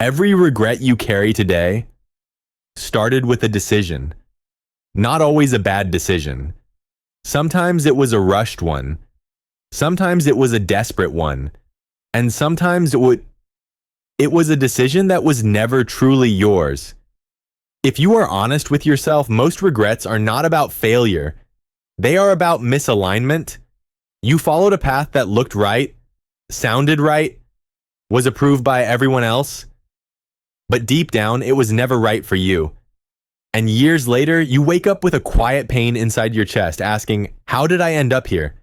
Every regret you carry today started with a decision, not always a bad decision. Sometimes it was a rushed one, sometimes it was a desperate one, and sometimes it was a decision that was never truly yours. If you are honest with yourself, most regrets are not about failure. They are about misalignment. You followed a path that looked right, sounded right, was approved by everyone else, but deep down, it was never right for you. And years later, you wake up with a quiet pain inside your chest asking, how did I end up here?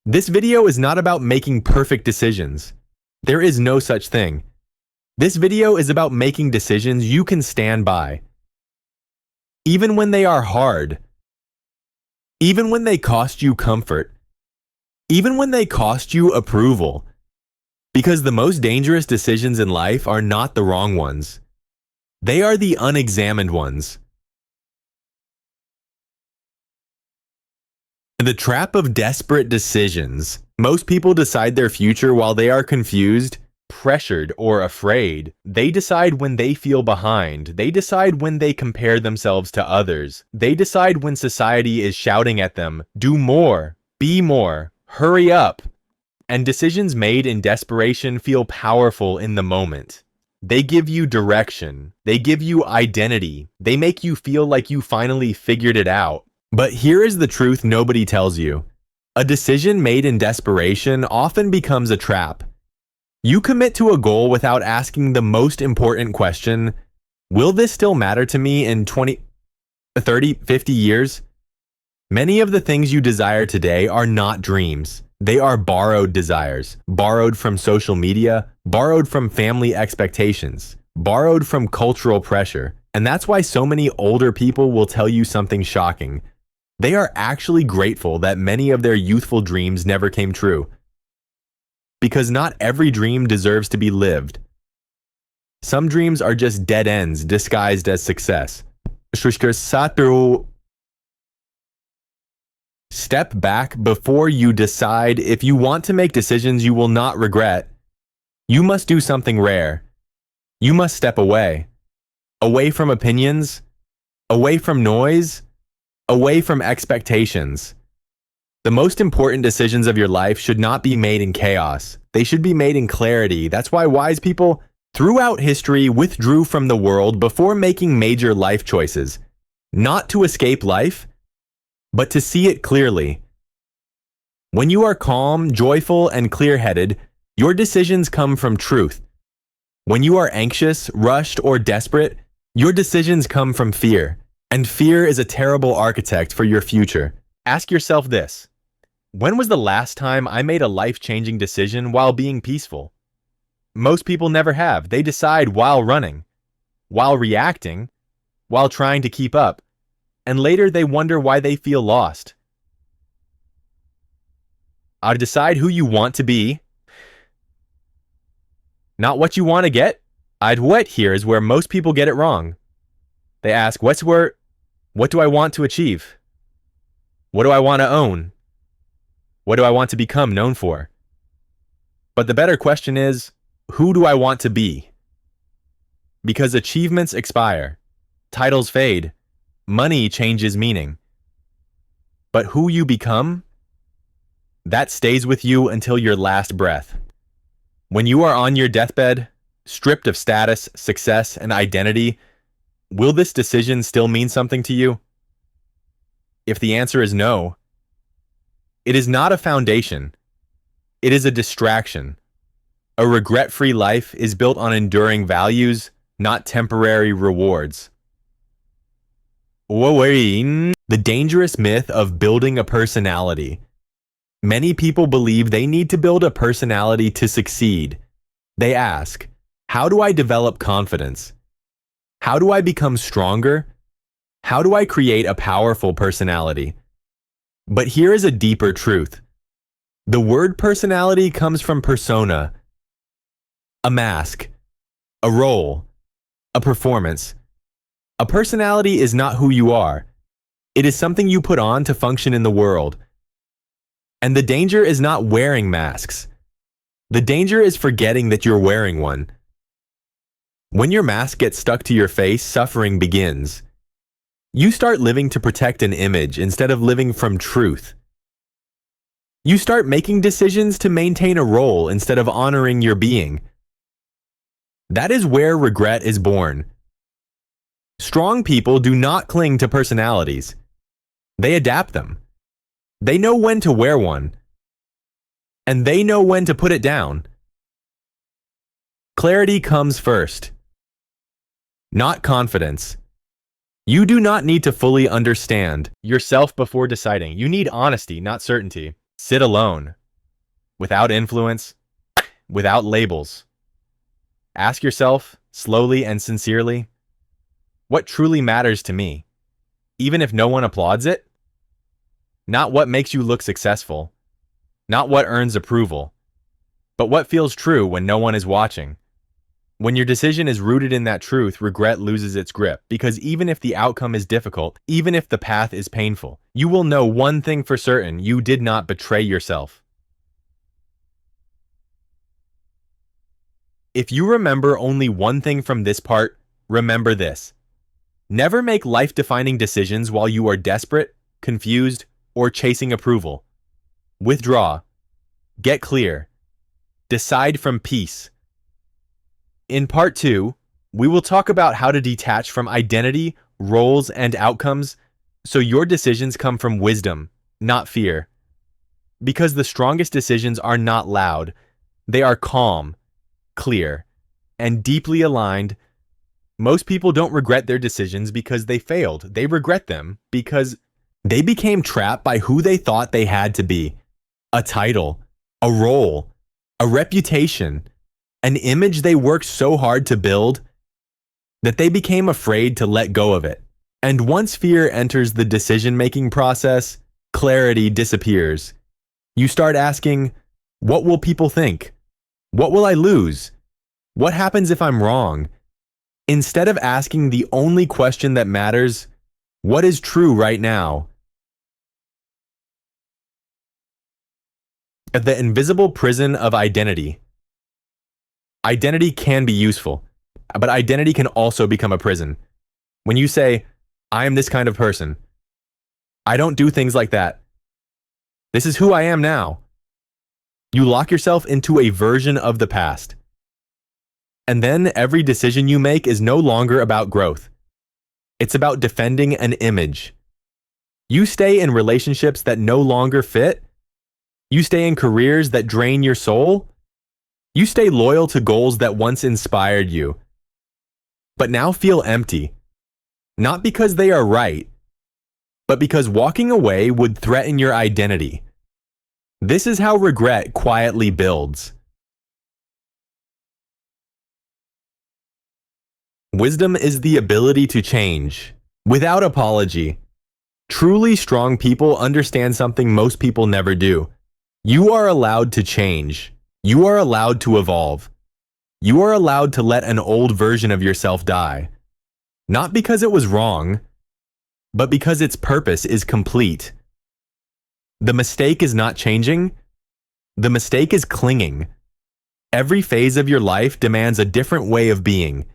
This video is not about making perfect decisions. There is no such thing. This video is about making decisions you can stand by. Even when they are hard. Even when they cost you comfort. Even when they cost you approval. Because the most dangerous decisions in life are not the wrong ones. They are the unexamined ones. The trap of desperate decisions. Most people decide their future while they are confused, pressured, or afraid. They decide when they feel behind. They decide when they compare themselves to others. They decide when society is shouting at them, do more, be more, hurry up. And decisions made in desperation feel powerful in the moment. They give you direction. They give you identity. They make you feel like you finally figured it out. But here is the truth nobody tells you. A decision made in desperation often becomes a trap. You commit to a goal without asking the most important question, will this still matter to me in 20, 30, 50 years? Many of the things you desire today are not dreams. They are borrowed desires, borrowed from social media, borrowed from family expectations, borrowed from cultural pressure. And that's why so many older people will tell you something shocking. They are actually grateful that many of their youthful dreams never came true. Because not every dream deserves to be lived. Some dreams are just dead ends disguised as success. Step back before you decide. If you want to make decisions you will not regret, you must do something rare. You must step away. Away from opinions, away from noise, away from expectations. The most important decisions of your life should not be made in chaos. They should be made in clarity. That's why wise people throughout history withdrew from the world before making major life choices. Not to escape life, but to see it clearly. When you are calm, joyful, and clear-headed, your decisions come from truth. When you are anxious, rushed, or desperate, your decisions come from fear. And fear is a terrible architect for your future. Ask yourself this. When was the last time I made a life-changing decision while being peaceful? Most people never have. They decide while running, while reacting, while trying to keep up. And later they wonder why they feel lost. Decide who you want to be, not what you want to get. What here is where most people get it wrong. They ask, what do I want to achieve? What do I want to own? What do I want to become known for? But the better question is, who do I want to be? Because achievements expire, titles fade, money changes meaning. But who you become, that stays with you until your last breath. When you are on your deathbed, stripped of status, success, and identity, will this decision still mean something to you? If the answer is no, it is not a foundation. It is a distraction. A regret-free life is built on enduring values, not temporary rewards. The dangerous myth of building a personality. Many people believe they need to build a personality to succeed. They ask, how do I develop confidence? How do I become stronger? How do I create a powerful personality? But here is a deeper truth. The word personality comes from persona, a mask, a role, a performance. A personality is not who you are. It is something you put on to function in the world. And the danger is not wearing masks. The danger is forgetting that you're wearing one. When your mask gets stuck to your face, suffering begins. You start living to protect an image instead of living from truth. You start making decisions to maintain a role instead of honoring your being. That is where regret is born. Strong people do not cling to personalities. They adapt them. They know when to wear one, and they know when to put it down. Clarity comes first, not confidence. You do not need to fully understand yourself before deciding. You need honesty, not certainty. Sit alone, without influence, without labels. Ask yourself, slowly and sincerely, what truly matters to me, even if no one applauds it? Not what makes you look successful, not what earns approval, but what feels true when no one is watching. When your decision is rooted in that truth, regret loses its grip, because even if the outcome is difficult, even if the path is painful, you will know one thing for certain: you did not betray yourself. If you remember only one thing from this part, remember this. Never make life-defining decisions while you are desperate, confused, or chasing approval. Withdraw. Get clear. Decide from peace. In part 2, we will talk about how to detach from identity, roles, and outcomes so your decisions come from wisdom, not fear. Because the strongest decisions are not loud, they are calm, clear, and deeply aligned. Most people don't regret their decisions because they failed. They regret them because they became trapped by who they thought they had to be. A title, a role, a reputation, an image they worked so hard to build that they became afraid to let go of it. And once fear enters the decision-making process, clarity disappears. You start asking, what will people think? What will I lose? What happens if I'm wrong? Instead of asking the only question that matters, what is true right now? The invisible prison of identity. Identity can be useful, but identity can also become a prison. When you say, I am this kind of person, I don't do things like that, this is who I am now, you lock yourself into a version of the past. And then every decision you make is no longer about growth. It's about defending an image. You stay in relationships that no longer fit. You stay in careers that drain your soul. You stay loyal to goals that once inspired you, but now feel empty. Not because they are right, but because walking away would threaten your identity. This is how regret quietly builds. Wisdom is the ability to change without apology. Truly strong people understand something most people never do. You are allowed to change. You are allowed to evolve. You are allowed to let an old version of yourself die. Not because it was wrong, but because its purpose is complete. The mistake is not changing. The mistake is clinging. Every phase of your life demands a different way of being.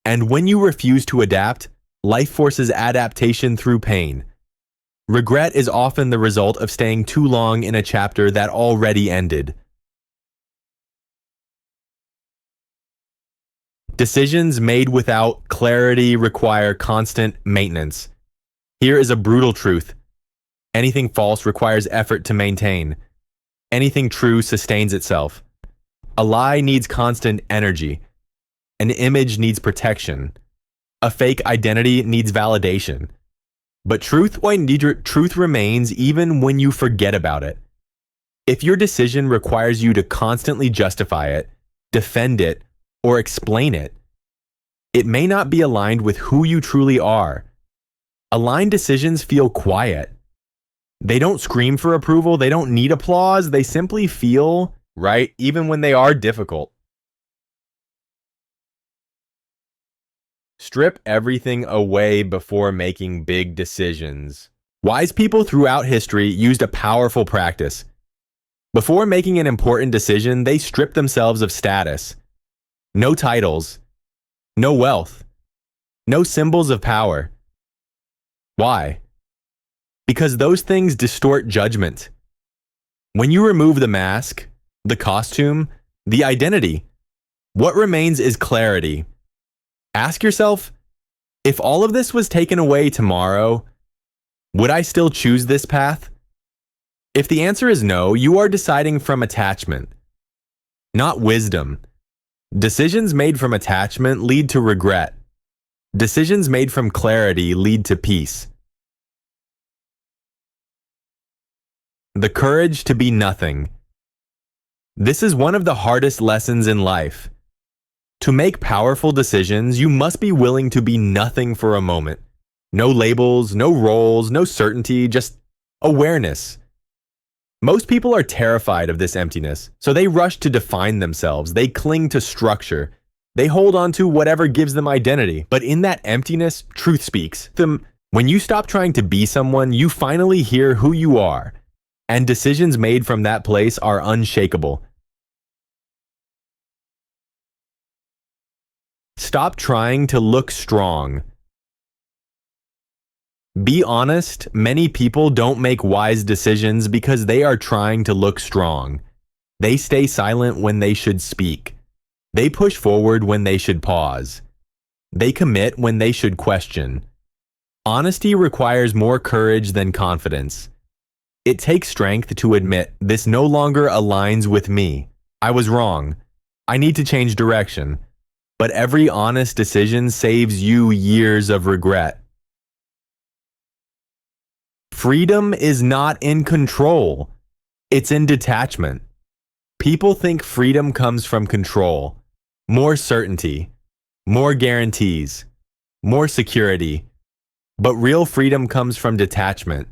And when you refuse to adapt, life forces adaptation through pain. Regret is often the result of staying too long in a chapter that already ended. Decisions made without clarity require constant maintenance. Here is a brutal truth. Anything false requires effort to maintain. Anything true sustains itself. A lie needs constant energy. An image needs protection. A fake identity needs validation. But truth remains even when you forget about it. If your decision requires you to constantly justify it, defend it, or explain it, it may not be aligned with who you truly are. Aligned decisions feel quiet. They don't scream for approval. They don't need applause. They simply feel right, even when they are difficult. Strip everything away before making big decisions. Wise people throughout history used a powerful practice. Before making an important decision, they stripped themselves of status. No titles, no wealth, no symbols of power. Why? Because those things distort judgment. When you remove the mask, the costume, the identity, what remains is clarity. Ask yourself, if all of this was taken away tomorrow, would I still choose this path? If the answer is no, you are deciding from attachment, not wisdom. Decisions made from attachment lead to regret. Decisions made from clarity lead to peace. The courage to be nothing. This is one of the hardest lessons in life. To make powerful decisions, you must be willing to be nothing for a moment. No labels, no roles, no certainty, just awareness. Most people are terrified of this emptiness, so they rush to define themselves. They cling to structure. They hold on to whatever gives them identity. But in that emptiness, truth speaks. When you stop trying to be someone, you finally hear who you are. And decisions made from that place are unshakable. Stop trying to look strong. Be honest, many people don't make wise decisions because they are trying to look strong. They stay silent when they should speak. They push forward when they should pause. They commit when they should question. Honesty requires more courage than confidence. It takes strength to admit this no longer aligns with me. I was wrong. I need to change direction. But every honest decision saves you years of regret. Freedom is not in control. It's in detachment. People think freedom comes from control, more certainty, more guarantees, more security. But real freedom comes from detachment.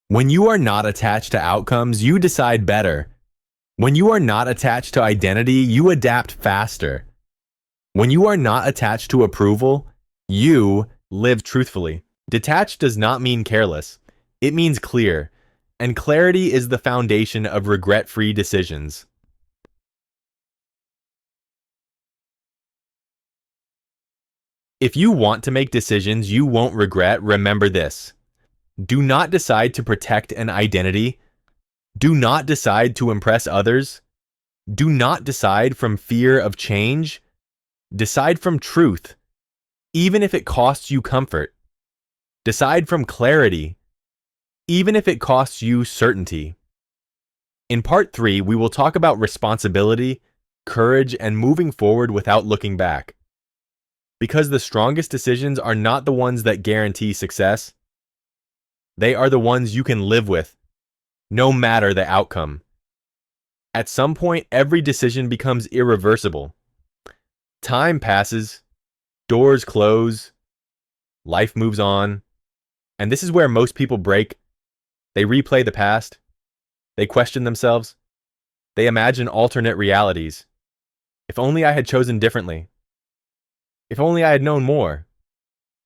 When you are not attached to outcomes, you decide better. When you are not attached to identity, you adapt faster. When you are not attached to approval, you live truthfully. Detached does not mean careless. It means clear. And clarity is the foundation of regret-free decisions. If you want to make decisions you won't regret, remember this. Do not decide to protect an identity. Do not decide to impress others. Do not decide from fear of change. Decide from truth, even if it costs you comfort. Decide from clarity, even if it costs you certainty. In part 3, we will talk about responsibility, courage, and moving forward without looking back. Because the strongest decisions are not the ones that guarantee success. They are the ones you can live with, no matter the outcome. At some point, every decision becomes irreversible. Time passes, doors close, life moves on, and this is where most people break. They replay the past, they question themselves, they imagine alternate realities. If only I had chosen differently. If only I had known more.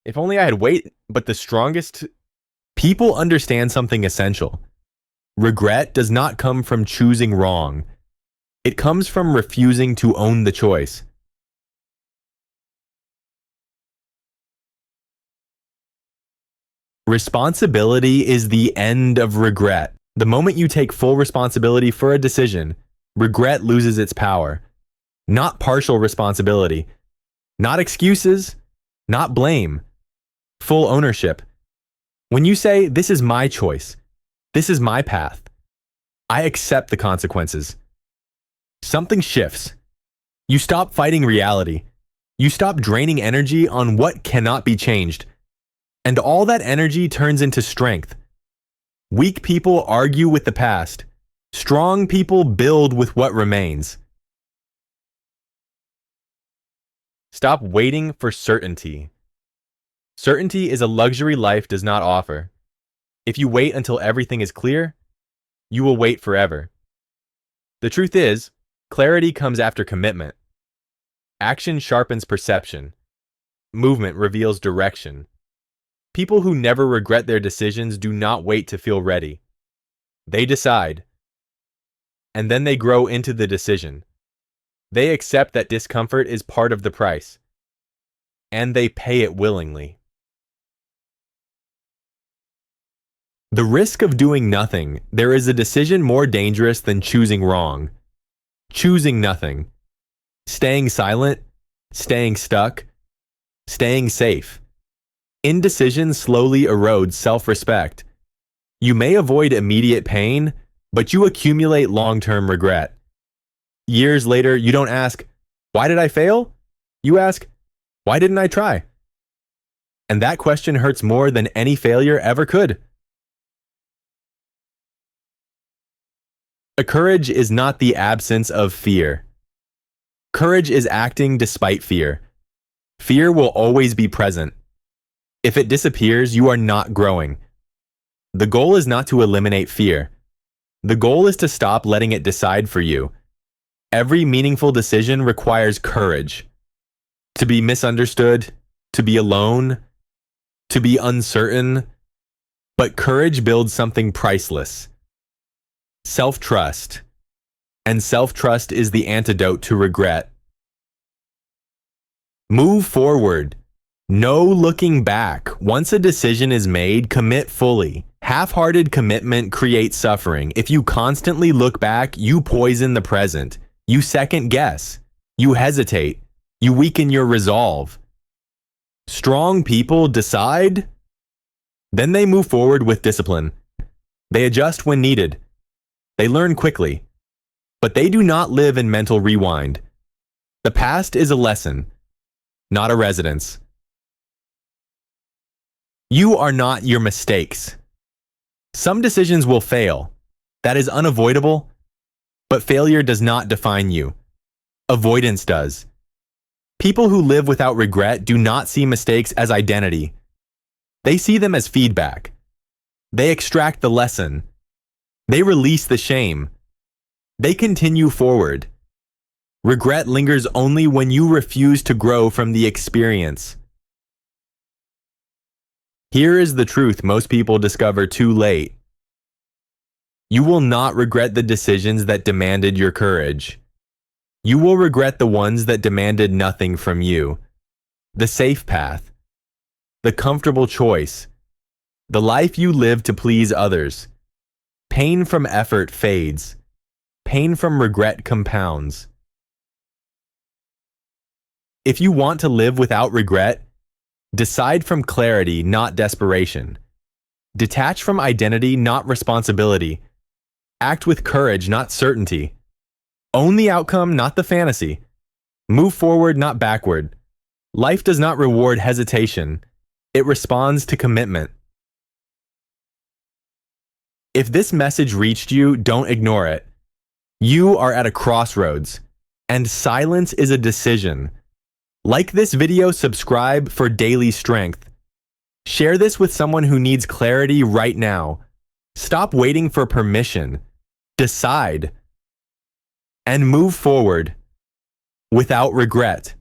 If only I had waited. But the strongest people understand something essential. Regret does not come from choosing wrong. It comes from refusing to own the choice. Responsibility is the end of regret. The moment you take full responsibility for a decision, regret loses its power. Not partial responsibility. Not excuses. Not blame. Full ownership. When you say, this is my choice, this is my path, I accept the consequences, something shifts. You stop fighting reality. You stop draining energy on what cannot be changed. And all that energy turns into strength. Weak people argue with the past. Strong people build with what remains. Stop waiting for certainty. Certainty is a luxury life does not offer. If you wait until everything is clear, you will wait forever. The truth is, clarity comes after commitment. Action sharpens perception. Movement reveals direction. People who never regret their decisions do not wait to feel ready. They decide. And then they grow into the decision. They accept that discomfort is part of the price. and they pay it willingly. The risk of doing nothing. There is a decision more dangerous than choosing wrong. Choosing nothing. Staying silent, staying stuck, staying safe. Indecision slowly erodes self-respect. You may avoid immediate pain, but you accumulate long-term regret. Years later, you don't ask, "Why did I fail?" You ask, "Why didn't I try?" And that question hurts more than any failure ever could. A courage is not the absence of fear. Courage is acting despite fear. Fear will always be present. If it disappears, you are not growing. The goal is not to eliminate fear. The goal is to stop letting it decide for you. Every meaningful decision requires courage. To be misunderstood, to be alone, to be uncertain. But courage builds something priceless. Self-trust. And self-trust is the antidote to regret. Move forward. No looking back. Once a decision is made, commit fully. Half-hearted commitment creates suffering. If you constantly look back, you poison the present. You second guess. You hesitate. You weaken your resolve. Strong people decide, then they move forward with discipline. They adjust when needed. They learn quickly. But they do not live in mental rewind. The past is a lesson, not a residence. You are not your mistakes. Some decisions will fail. That is unavoidable, but failure does not define you. Avoidance does. People who live without regret do not see mistakes as identity. They see them as feedback. They extract the lesson. They release the shame. They continue forward. Regret lingers only when you refuse to grow from the experience. Here is the truth most people discover too late. You will not regret the decisions that demanded your courage. You will regret the ones that demanded nothing from you. The safe path. The comfortable choice. The life you live to please others. Pain from effort fades. Pain from regret compounds. If you want to live without regret, decide from clarity, not desperation. Detach from identity, not responsibility. Act with courage, not certainty. Own the outcome, not the fantasy. Move forward, not backward. Life does not reward hesitation. It responds to commitment. If this message reached you, don't ignore it. You are at a crossroads, and silence is a decision. Like this video, subscribe for daily strength. Share this with someone who needs clarity right now. Stop waiting for permission. Decide. And move forward without regret.